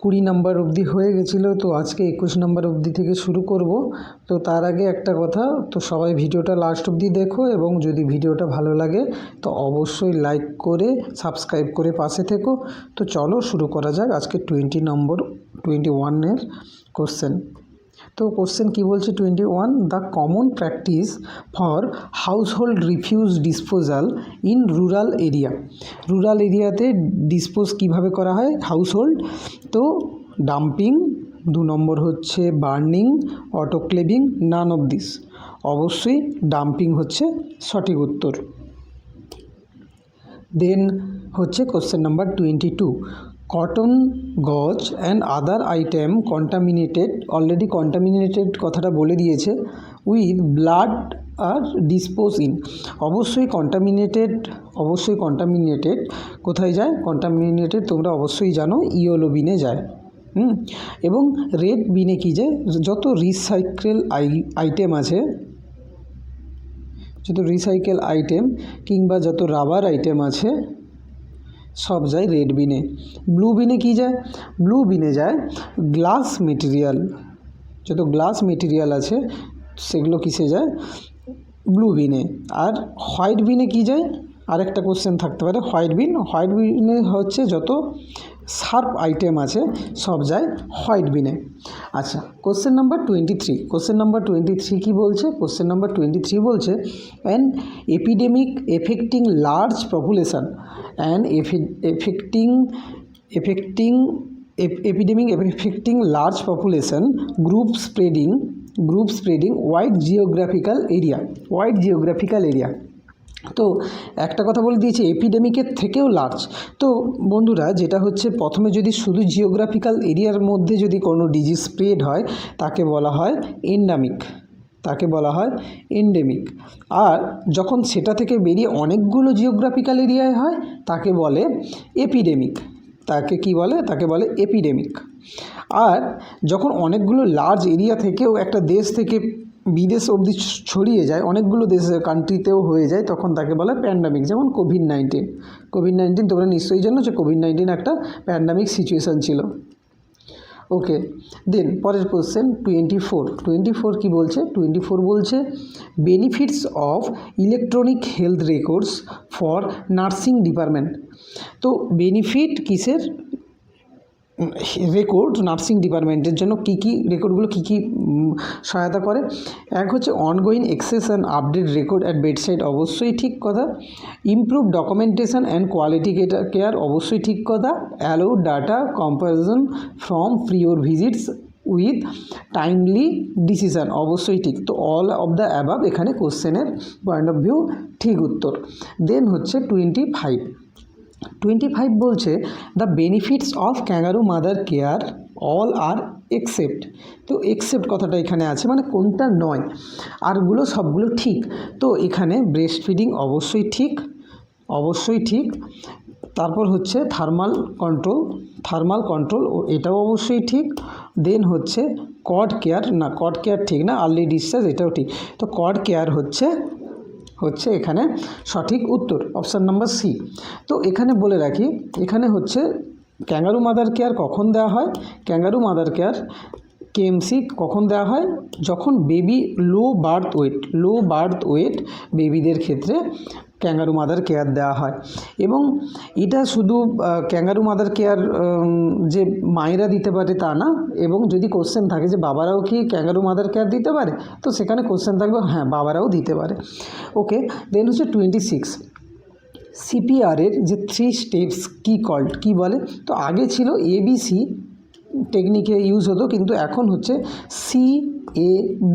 20 number অবধি হয়ে গেছিলো, তো আজকে 21 নাম্বার অবধি থেকে শুরু করব। তো তার আগে একটা কথা, তো সবাই ভিডিওটা লাস্ট অবধি দেখো এবং যদি ভিডিওটা ভালো লাগে তো অবশ্যই লাইক করে সাবস্ক্রাইব করে পাশে থেকো। তো চলো শুরু করা যাক আজকে 21 কোশ্চেন। তো কোশ্চেন কি বলছে 21, the common practice for household refuse disposal in rural area. Rural এরিয়াতে ডিসপোজ কিভাবে করা হয় হাউসহোল্ড? তো ডাম্পিং, 2 নম্বর হচ্ছে burning, autoclaving, none of this. অবশ্যই ডাম্পিং হচ্ছে সঠিক উত্তর। দেন হচ্ছে question number 22, cotton gauze and other item contaminated, already contaminated কথাটা বলে দিয়েছে, with blood are dispose in. অবশ্যই কন্টামিনেটেড কোথায় যায়? কন্টামিনেটেড তোমরা অবশ্যই জানো ইয়েলো বিনে যায়। এবং রেড বিনে কী যায়? যত রিসাইকেল আইটেম কিংবা যত রাবার আইটেম আছে সব যায় রেড বিনে। ব্লু বিনে কী যায়? ব্লু বিনে যায় গ্লাস মেটেরিয়াল, যত গ্লাস মেটেরিয়াল আছে সেগুলো কিসে যায়? ব্লু বিনে। আর হোয়াইট বিনে কী যায়? আরেকটা কোশ্চেন থাকতে পারে হোয়াইট বিনে হচ্ছে যত শার্প আইটেম আছে সব যায় হোয়াইট বিনে। আচ্ছা, কোশ্চেন নাম্বার 23 কী বলছে? কোশ্চেন নাম্বার 23 বলছে an epidemic affecting large population group spreading wide geographical area. তো একটা কথা বলে দিয়েছে এপিডেমিকের থেকেও লার্জ। তো বন্ধুরা, যেটা হচ্ছে প্রথমে যদি শুধু জিওগ্রাফিক্যাল এরিয়ার মধ্যে যদি কোনো ডিজিজ স্প্রেড হয় তাকে বলা হয় এন্ডেমিক। আর যখন সেটা থেকে বেরিয়ে অনেকগুলো জিওগ্রাফিক্যাল এরিয়ায় হয় তাকে বলে এপিডেমিক। তাকে বলে এপিডেমিক। আর যখন অনেকগুলো লার্জ এরিয়া থেকেও একটা দেশ থেকে বিদেশ অবধি ছড়িয়ে যায়, অনেকগুলো দেশের কান্ট্রিতেও হয়ে যায়, তখন তাকে বলে প্যান্ডামিক। যেমন কোভিড-19 তোমরা নিশ্চয়ই জানো যে কোভিড-19 একটা প্যান্ডামিক সিচুয়েশান ছিল। ওকে, দেন পরের কোশ্চেন 24 কী বলছে? 24 বলছে benefits of electronic health records for nursing department. তো বেনিফিট কিসের? রেকর্ড নার্সিং ডিপার্টমেন্টের জন্য কী রেকর্ডগুলো কী সহায়তা করে? এক হচ্ছে ongoing access and update record at bedside, অবশ্যই ঠিক কথা। Improve documentation and quality care, অবশ্যই ঠিক কথা। Allow data comparison from prior visits with timely decision, অবশ্যই ঠিক। তো অল অফ দ্য অ্যাবাভ এখানে কোশ্চেনের পয়েন্ট অফ ভিউ ঠিক উত্তর। দেন হচ্ছে 25 বলছে the benefits of kangaroo mother care all are except. তো এক্সেপ্ট কথাটা এখানে আছে, মানে কোনটা নয়, আরগুলো সবগুলো ঠিক। তো এখানে ব্রেস্ট ফিডিং অবশ্যই ঠিক। তারপর হচ্ছে থার্মাল কন্ট্রোল এটাও অবশ্যই ঠিক। দেন হচ্ছে কড কেয়ার ঠিক না, আর্লি ডিসচার্জ এটাও ঠিক। তো কড কেয়ার হচ্ছে এখানে সঠিক উত্তর, অপশান নাম্বার সি। তো এখানে বলে রাখি, এখানে হচ্ছে ক্যাঙ্গারু মাদার কেয়ার কখন দেওয়া হয়? ক্যাঙ্গারু মাদার কেয়ার কেএমসি কখন দেওয়া হয়? যখন বেবি লো বার্থ ওয়েট বেবিদের ক্ষেত্রে ক্যাঙ্গারু মাদার কেয়ার দেওয়া হয়। এবং এটা শুধু ক্যাঙ্গারু মাদার কেয়ার যে মায়েরা দিতে পারে তা না, এবং যদি কোশ্চেন থাকে যে বাবারাও কি ক্যাঙ্গারু মাদার কেয়ার দিতে পারে, তো সেখানে কোশ্চেন থাকবে হ্যাঁ বাবারাও দিতে পারে। ওকে, দেন হচ্ছে 26 সিপিআরের যে 3 স্টেপস কী বলে? তো আগে ছিল ABC টেকনিকে ইউজ হতো, কিন্তু এখন হচ্ছে CAB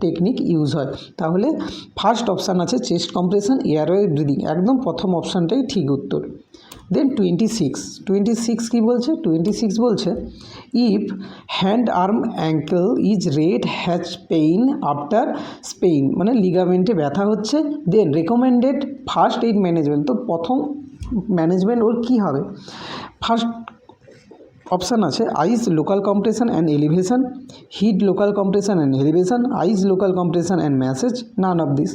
টেকনিক ইউজ হয়। তাহলে ফার্স্ট অপশান আছে চেস্ট কম্প্রেশন, এয়ারওয়ে ব্রিদিং, একদম প্রথম অপশানটাই ঠিক উত্তর। দেন 26 কী বলছে? 26 বলছে if hand arm ankle is red has pain after sprain, মানে লিগামেন্টে ব্যথা হচ্ছে, then recommended first aid management. তো প্রথম ম্যানেজমেন্ট ওর কী হবে? ফার্স্ট অপশান আছে ice local compression and elevation, heat local compression and elevation, ice local compression and massage, none of this.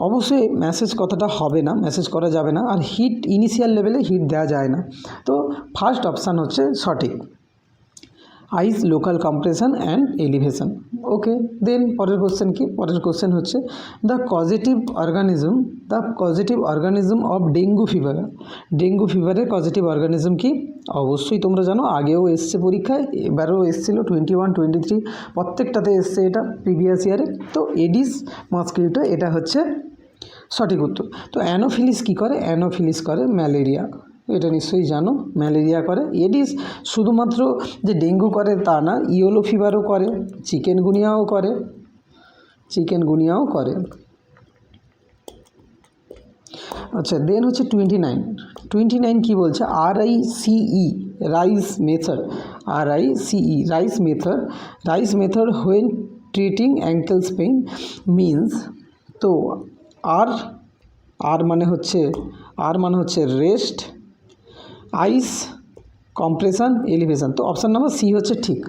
অবশ্যই ম্যাসেজ কথাটা হবে না, ম্যাসেজ করা যাবে না, আর হিট ইনিশিয়াল লেভেলে হিট দেওয়া যায় না। তো ফার্স্ট অপশান হচ্ছে সঠিক, ice local compression and elevation. Okay, then পরের কোশ্চেন কি? পরের কোশ্চেন হচ্ছে the causative organism of dengue fever. Dengue ফিভারের কজেটিভ অর্গানিজম কি? অবশ্যই তোমরা জানো, আগেও এসছে পরীক্ষায়, এবারেও এসেছিলো 21, 23 প্রত্যেকটাতে এসছে এটা প্রিভিয়াস ইয়ারে। তো এডিস মসকিটো এটা হচ্ছে সঠিক উত্তর। তো অ্যানোফিলিস কী করে? অ্যানোফিলিস করে ম্যালেরিয়া, এটা নিশ্চয়ই জানো, ম্যালেরিয়া করে। এডিস শুধুমাত্র যে ডেঙ্গু করে তা না, ইয়েলো ফিভারও করে, চিকেনগুনিয়াও করে। আচ্ছা, দেন হচ্ছে 29 কি বলছে? RICE RICE method when treating ankles pain means. তো আর মানে হচ্ছে রেস্ট, আইস, কম্প্রেশন, এলিভেশন। তো অপশান নাম্বার সি হচ্ছে ঠিক,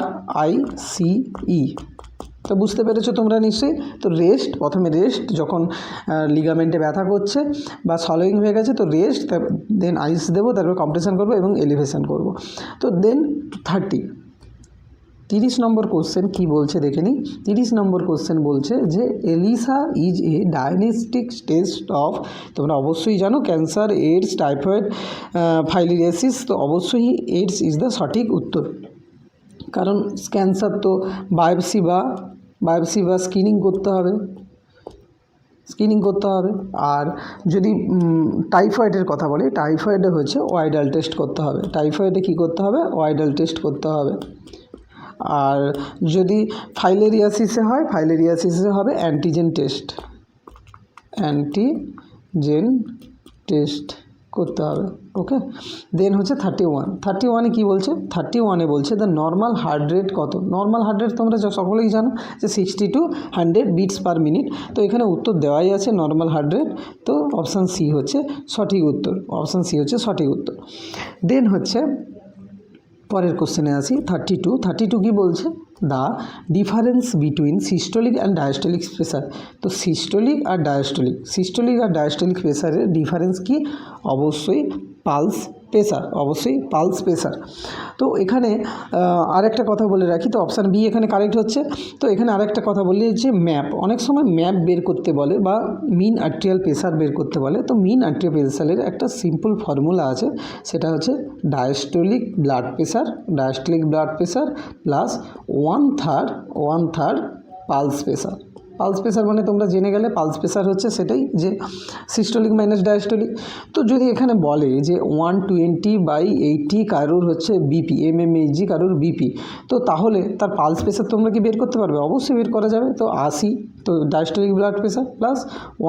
RICE। তো বুঝতে পেরেছো তোমরা নিশ্চয়ই। তো রেস্ট, প্রথমে রেস্ট যখন লিগামেন্টে ব্যথা করছে বা সলোয়িং হয়ে গেছে, তো রেস্ট, দেন আইস দেবো, তারপর কম্প্রেশন করবো এবং এলিভেশন করব। তো দেন 30 নম্বর কোশ্চেন কী বলছে দেখে নিই। 30 নম্বর কোশ্চেন বলছে যে ELISA is a diagnostic test of, তোমরা অবশ্যই জানো ক্যান্সার, এইডস, টাইফয়েড, ফাইলিয়ারিয়াসিস। তো অবশ্যই এইডস ইজ দ্য সঠিক উত্তর, কারণ ক্যান্সার তো বায়োপসি বা স্ক্রিনিং করতে হবে। আর যদি টাইফয়েডের কথা বলি, টাইফয়েডে হচ্ছে ওয়াইডাল টেস্ট করতে হবে। টাইফয়েডে কী করতে হবে? ওয়াইডাল টেস্ট করতে হবে। আর যদি ফাইলেরিয়াসিসে হবে অ্যান্টিজেন টেস্ট করতে হবে। ওকে, দেন হচ্ছে 31 কী বলছে? 31 বলছে দ্য নর্মাল হার্ট রেট কত? নর্মাল হার্ট রেট তোমরা সকলেই জানো যে 60 to 100 বিটস পার মিনিট। তো এখানে উত্তর দেওয়াই আছে নর্মাল হার্ট রেট। তো অপশান সি হচ্ছে সঠিক উত্তর, দেন হচ্ছে পরের কোশ্চেনে আসি। 32 কী বলছে? The difference between systolic and diastolic pressure. তো সিস্টোলিক আর ডায়াস্টোলিক প্রেসারের ডিফারেন্স কি? অবশ্যই পালস প্রেসার। তো এখানে আরেকটা কথা বলে রাখি, তো অপশান বি এখানে কারেক্ট হচ্ছে। তো এখানে আরেকটা কথা বললে যে অনেক সময় ম্যাপ বের করতে বলে বা মিন আর্টেরিয়াল প্রেসার বের করতে বলে। তো মিন আর্টেরিয়াল প্রেসারের একটা সিম্পল ফর্মুলা আছে, সেটা হচ্ছে diastolic blood pressure plus one third pulse pressure মানে তোমরা জেনে গেলে পালস প্রেসার হচ্ছে সেটাই, যে সিস্টোলিক মাইনাস ডায়াস্টোলিক। তো যদি এখানে বলে যে 120/80 কারোর হচ্ছে বিপি, mmHg কারোর বিপি, তো তাহলে তার পালস প্রেসার তোমরা কি বের করতে পারবে? অবশ্যই বের করা যাবে। তো 80, তো diastolic blood pressure plus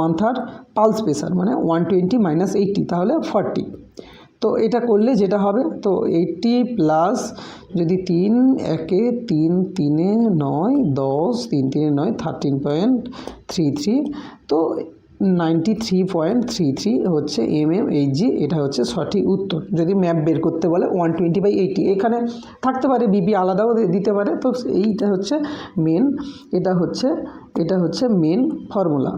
1/3 pulse pressure মানে 120 - 80, তাহলে 40। তো এটা করলে যেটা হবে, তো 80 প্লাস যদি 3 একে 3 3 9 10 3 3 9 13.33, তো 93.33 হচ্ছে mmHg। এটা হচ্ছে সঠিক উত্তর যদি ম্যাপ বের করতে বলে 120/80। এখানে থাকতে পারে বিপি আলাদাও দিতে পারে। তো এইটা হচ্ছে মেন ফর্মুলা।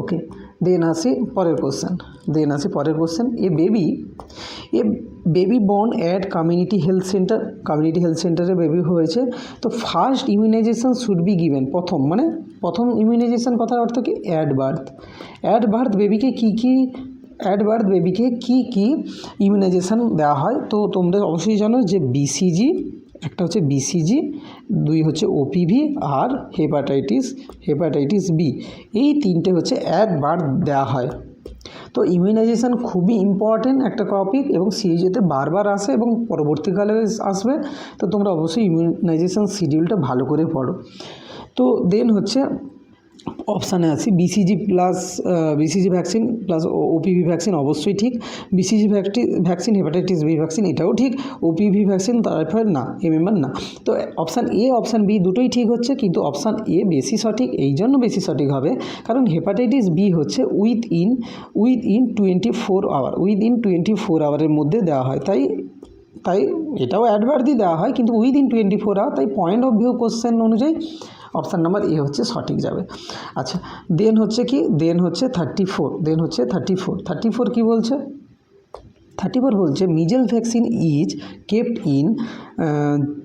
ওকে, দেন আসি পরের question. A baby born at community health সেন্টারে বেবি হয়েছে। তো first immunization should be given, প্রথম ইমিউনাইজেশন কথার অর্থ কি? অ্যাট বার্থ বেবিকে কী ইমিউনাইজেশন দেওয়া হয়? তো তোমরা অবশ্যই জানো যে একটা হচ্ছে BCG, 2 হচ্ছে OPV আর হেপাটাইটিস বি, এই 3টে হচ্ছে অ্যাট বার্থ দেওয়া হয়। তো ইমিউনাইজেশান খুবই ইম্পর্টেন্ট একটা টপিক এবং সিরিজেতে বারবার আসে এবং পরবর্তীকালে আসবে। তো তোমরা অবশ্যই ইমিউনাইজেশান শিডিউলটা ভালো করে পড়ো। তো দেন হচ্ছে অপশানে আছি BCG vaccine plus OPV vaccine অবশ্যই ঠিক। BCG vaccine hepatitis B vaccine এটাও ঠিক। OPV ভ্যাকসিন টাইফয়েড না, MMR না। তো অপশান এ অপশান বি দুটোই ঠিক হচ্ছে, কিন্তু অপশান এ বেশি সঠিক। এই জন্য বেশি সঠিক হবে কারণ হেপাটাইটিস বি হচ্ছে উইথইন 24 আওয়ার, উইথইন 24 আওয়ারের মধ্যে দেওয়া হয়, তাই তাই এটাও অ্যাডভার্ব দিয়ে দেওয়া হয়, কিন্তু উইদিন 24 আওয়ার, তাই পয়েন্ট অফ ভিউ কোশ্চেন অনুযায়ী অপশান নাম্বার এ হচ্ছে সঠিক যাবে। আচ্ছা, দেন হচ্ছে কি, দেন হচ্ছে 34 কি বলছে? 34 বলছে measles vaccine is kept in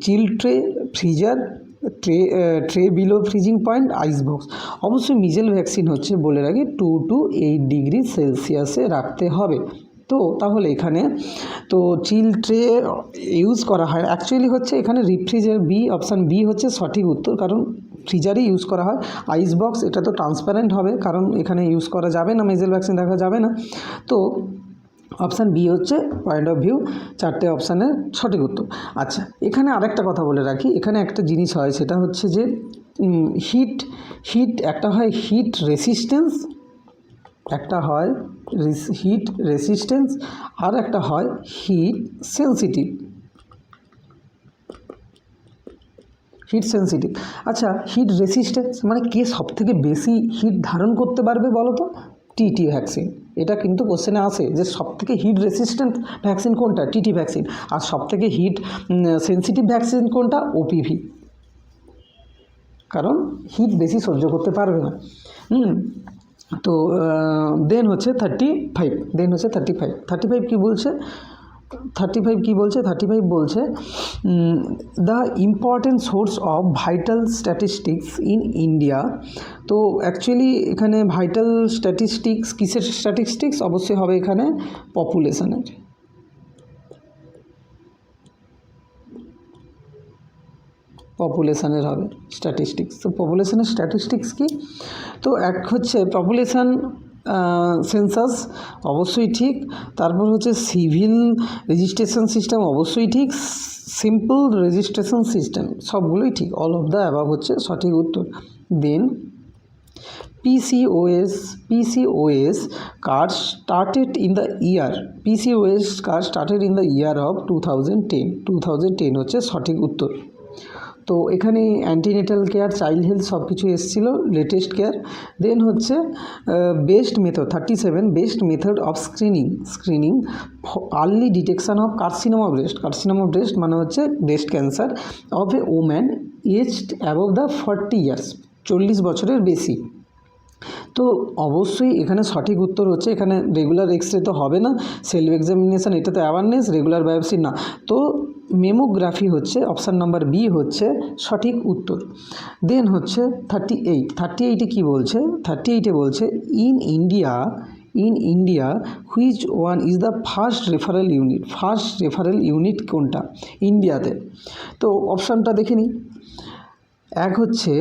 chill tray, freezer, tray below freezing point, ice box. অবশ্যই মিজেল ভ্যাকসিন হচ্ছে বলে রাখি 2 to 8 ডিগ্রি সেলসিয়াসে রাখতে হবে। তো তাহলে এখানে তো চিল ট্রে ইউজ করা হয়, অ্যাকচুয়ালি হচ্ছে এখানে রিফ্রিজারেট, বি অপশান বি হচ্ছে সঠিক উত্তর, কারণ ফ্রিজারই ইউজ করা হয়। আইস বক্স এটা তো ট্রান্সপারেন্ট হবে, কারণ এখানে ইউজ করা যাবে না, মিজেল ভ্যাকসিন রাখা যাবে না। তো অপশান বি হচ্ছে পয়েন্ট অফ ভিউ, 4টে অপশানের সঠিক উত্তর। আচ্ছা, এখানে আরেকটা কথা বলে রাখি, এখানে একটা জিনিস হয়, সেটা হচ্ছে যে হিট একটা হয় হিট রেসিস্ট্যান্স, একটা হয় হিট রেসিস্ট্যান্স, আর একটা হয় হিট সেন্সিটিভ। আচ্ছা, হিট রেসিস্ট্যান্স মানে কে সবথেকে বেশি হিট ধারণ করতে পারবে বলো তো? TT vaccine. এটা কিন্তু কোশ্চেনে আসে যে সবথেকে হিট রেসিস্ট্যান্ট ভ্যাকসিন কোনটা? TT vaccine. আর সবথেকে হিট সেন্সিটিভ ভ্যাকসিন কোনটা? ওপিভি, কারণ হিট বেশি সহ্য করতে পারবে না। তো দেন হচ্ছে 35 কি বলছে? 35 বলছে the important source of vital statistics in India. তো অ্যাকচুয়ালি এখানে ভাইটাল স্ট্যাটিস্টিক্স কিসের স্ট্যাটিস্টিক্স? অবশ্যই হবে এখানে পপুলেশনের। পপুলেশনের হবে স্ট্যাটিস্টিক্স। তো পপুলেশনের স্ট্যাটিস্টিক্স কি? তো এক হচ্ছে পপুলেশন সেন্সাস, অবশ্যই ঠিক। তারপর হচ্ছে সিভিল রেজিস্ট্রেশন সিস্টেম, অবশ্যই ঠিক। সিম্পল রেজিস্ট্রেশন সিস্টেম, সবগুলোই ঠিক। অল অফ দ্য অ্যাবাভ হচ্ছে সঠিক উত্তর। দেন PCOS card started in the year, PCOS card started in the year of 2010 হচ্ছে সঠিক উত্তর। তো এখানে অ্যান্টিনেটাল কেয়ার, চাইল্ড হেলথ সব কিছু এসেছিলো, লেটেস্ট কেয়ার। দেন হচ্ছে best method 37, best method of screening early detection of carcinoma breast মানে হচ্ছে breast cancer of a woman aged above the 40 years, 40 বছরের বেশি। তো অবশ্যই এখানে সঠিক উত্তর হচ্ছে, এখানে রেগুলার এক্সরে তো হবে না, সেলফ এক্সামিনেশান, এটা তো অ্যাওয়ারনেস, রেগুলার বায়োপসি না। তো মেমোগ্রাফি হচ্ছে অপশান নাম্বার বি হচ্ছে সঠিক উত্তর। দেন হচ্ছে 38 কি বলছে? 38 বলছে in India which one is the first referral unit কোনটা ইন্ডিয়াতে? তো অপশানটা দেখে নিই। এক হচ্ছে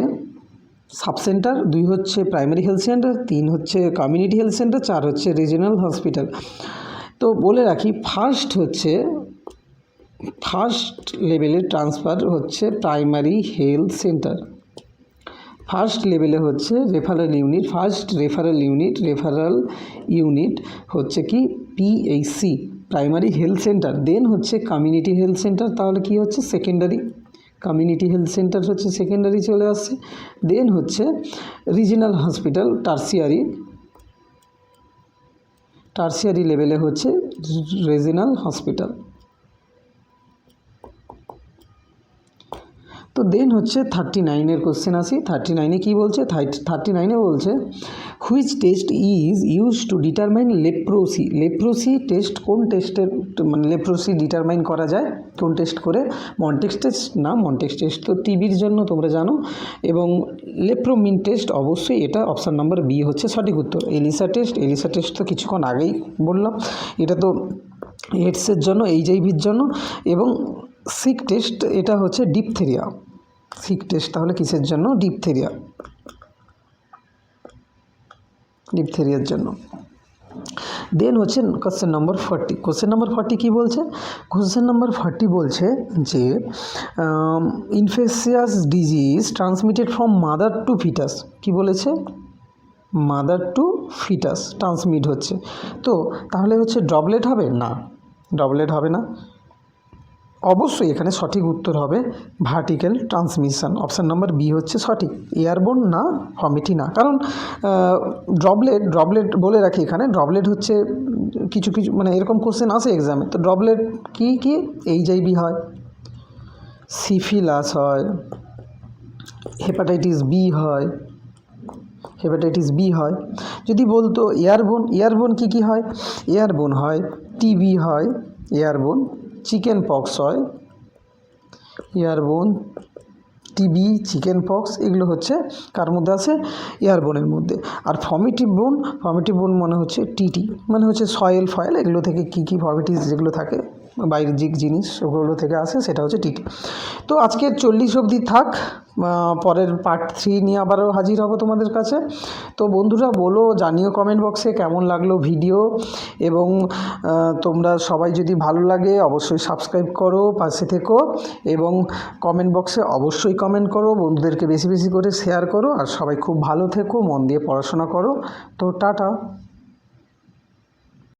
সাব সেন্টার, 2 হচ্ছে প্রাইমারি হেলথ সেন্টার, 3 হচ্ছে কমিউনিটি হেলথ সেন্টার, 4 হচ্ছে রিজিওনাল হসপিটাল। তো বলে রাখি ফার্স্ট লেভেলের ট্রান্সফার হচ্ছে প্রাইমারি হেলথ সেন্টার। ফার্স্ট লেভেলে হচ্ছে রেফারেল ইউনিট হচ্ছে কি PHC, প্রাইমারি হেলথ সেন্টার। দেন হচ্ছে কমিউনিটি হেলথ সেন্টার, তাহলে কি হচ্ছে সেকেন্ডারি, কমিউনিটি হেলথ সেন্টার হচ্ছে সেকেন্ডারি চলে আসছে। দেন হচ্ছে রিজিওনাল হসপিটাল, টার্সিয়ারি লেভেলে হচ্ছে রিজিওনাল হসপিটাল। তো দেন হচ্ছে 39 কোশ্চেন আসি। 39 কি বলছে? 39 বলছে which test is use to determine leprosy test, কোন টেস্টের মানে লেপ্রোসি ডিটারমাইন করা যায়, কোন টেস্ট করে? মন্টেক্স টেস্ট না, মন্টেক্স টেস্ট তো টিবির জন্য তোমরা জানো, এবং লেপ্রোমিন টেস্ট, অবশ্যই এটা অপশান নাম্বার বি হচ্ছে সঠিক উত্তর। এলিসা টেস্ট তো কিছুক্ষণ আগেই বললাম, এটা তো এইডসের জন্য, এইচআইভির জন্য। এবং সিক টেস্ট, এটা হচ্ছে ডিপথেরিয়া, সিক টেস্ট তাহলে কিসের জন্য? ডিপথেরিয়ার জন্য। দেন হচ্ছে কোশ্চেন নাম্বার 40 কি বলছে? কোশ্চেন নাম্বার 40 বলছে যে infectious disease transmitted from mother to fetus, কি বলেছে? মাদার টু ফিটাস ট্রান্সমিট হচ্ছে। তো তাহলে হচ্ছে ড্রপলেট হবে না, ড্রপলেট হবে না। অবশ্যই এখানে সঠিক উত্তর হবে vertical transmission. Option number B হচ্ছে সঠিক, এয়ারবোর্ন না, ভমিটি না। কারণ ড্রপলেট বলে রাখি, এখানে ড্রপলেট হচ্ছে কিছু কিছু মানে এরকম কোশ্চেন আসে এক্সামে। তো ড্রপলেট কি কি, এইচআইভি হয়, সিফিলাস হয়, হেপাটাইটিস বি হয়, হেপাটাইটিস বি হয়। যদি বলতো এয়ারবোন কী কী হয়, এয়ারবোন হয় টিবি হয়, এয়ারবোন চিকেন পক্স হয়, এয়ারবোন টিবি চিকেন পক্স, এগুলো হচ্ছে কার মধ্যে আছে, এয়ারবোনের মধ্যে। আর ফর্মেটিভ বোন মানে হচ্ছে টিটি, মানে হচ্ছে সয়েল ফয়েল এগুলো থেকে কী কী ফর্মেটিভ যেগুলো থাকে বাহ্যিক জিনিস ওগুলো থেকে আসে, সেটা হচ্ছে টিটি। তো আজকে 40 অবধি থাক, পরের পার্ট 3 নিয়ে আবারও হাজির হব তোমাদের কাছে। তো বন্ধুরা বলো, জানিও কমেন্ট বক্সে কেমন লাগলো ভিডিও, এবং তোমরা সবাই যদি ভালো লাগে অবশ্যই সাবস্ক্রাইব করো, পাশে থেকো, এবং কমেন্ট বক্সে অবশ্যই কমেন্ট করো, বন্ধুদেরকে বেশি বেশি করে শেয়ার করো, আর সবাই খুব ভালো থেকো, মন দিয়ে পড়াশোনা করো। তো টাটা।